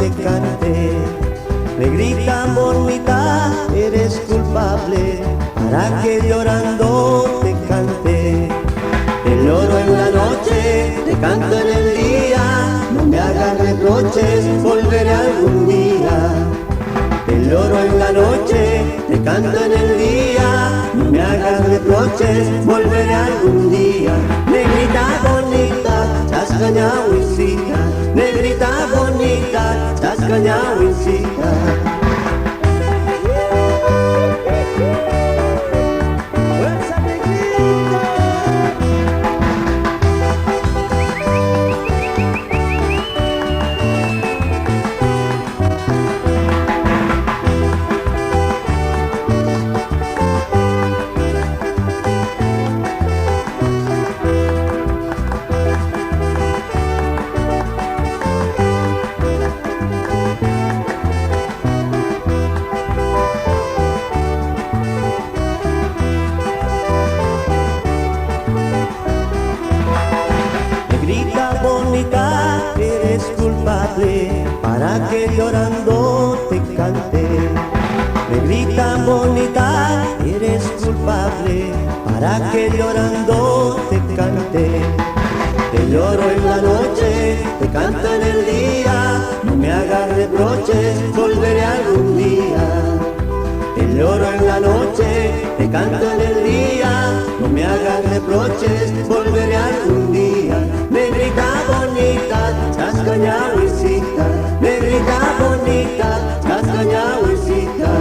te cante. Negrita bonita, eres culpable para que llorando te cante. Te lloro en la noche, te canto en el día, no me hagas reproches, volveré algún día. Te lloro en la noche, te canto en el día, no me hagas reproches, volveré algún día. Negrita bonita, chascañahuicita, negrita bonita, chascañahuicita. Eres culpable para que llorando te cante. Negrita bonita, eres culpable para que llorando te cante. Te lloro en la noche, te canto en el día, no me hagas reproches, volveré algún día. Te lloro en la noche, te canto en el día, no me hagas reproches, volveré algún día. Negrita bonita, chascañahuicita, negrita bonita, chascañahuicita.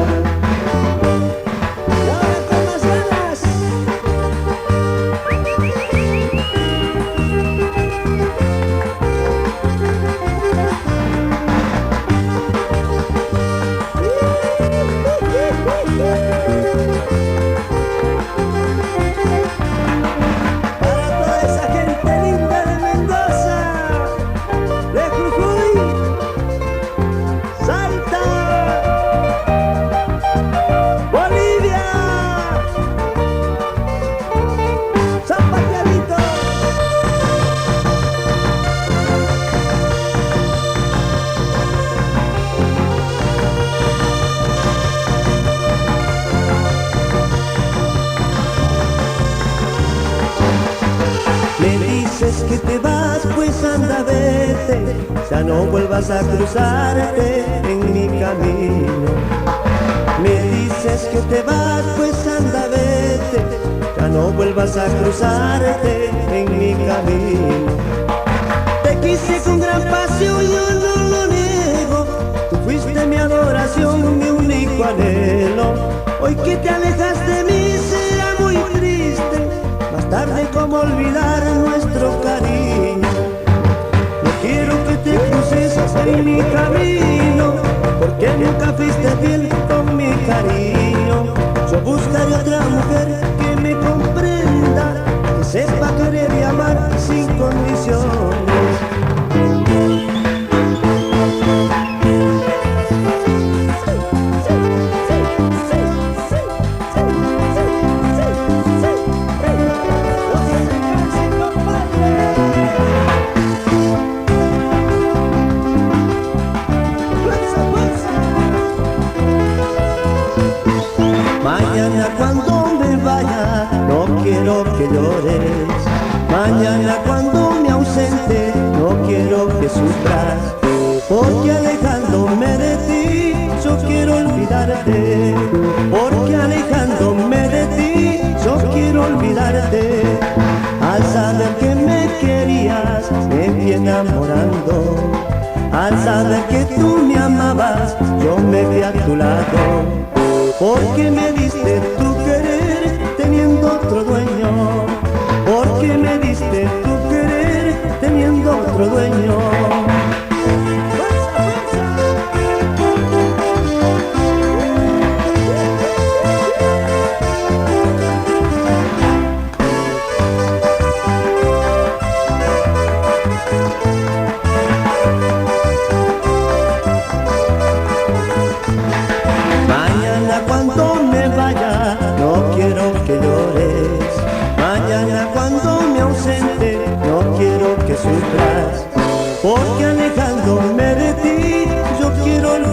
Que te vas, pues anda vete, ya no vuelvas a cruzarte en mi camino. Me dices que te vas, pues anda vete, ya no vuelvas a cruzarte en mi camino. Te quise con gran pasión, yo no lo niego, tú fuiste mi adoración, mi único anhelo. Hoy que te alejas de mí será muy triste, más tarde cómo olvidar nuestro cariño. No quiero que te cruces en mi camino, porque nunca fuiste fiel con mi cariño. Yo buscaré otra mujer que me comprenda, que sepa querer y amar sin condiciones. Mañana cuando me vaya, no quiero que llores. Mañana cuando me ausente, no quiero que sufras. Porque alejándome de ti, yo quiero olvidarte. Porque alejándome de ti, yo quiero olvidarte. Al saber que me querías, me fui enamorando. Al saber que tú me amabas, yo me vi a tu lado. Porque me diste tu querer teniendo otro dueño. Porque me diste tu querer teniendo otro dueño.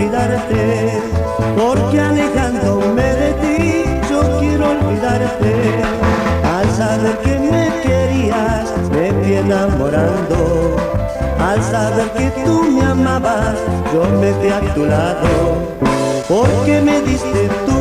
olvidarte, porque alejándome de ti yo quiero olvidarte. Al saber que me querías me fui enamorando, al saber que tú me amabas yo me fui a tu lado, porque me diste tú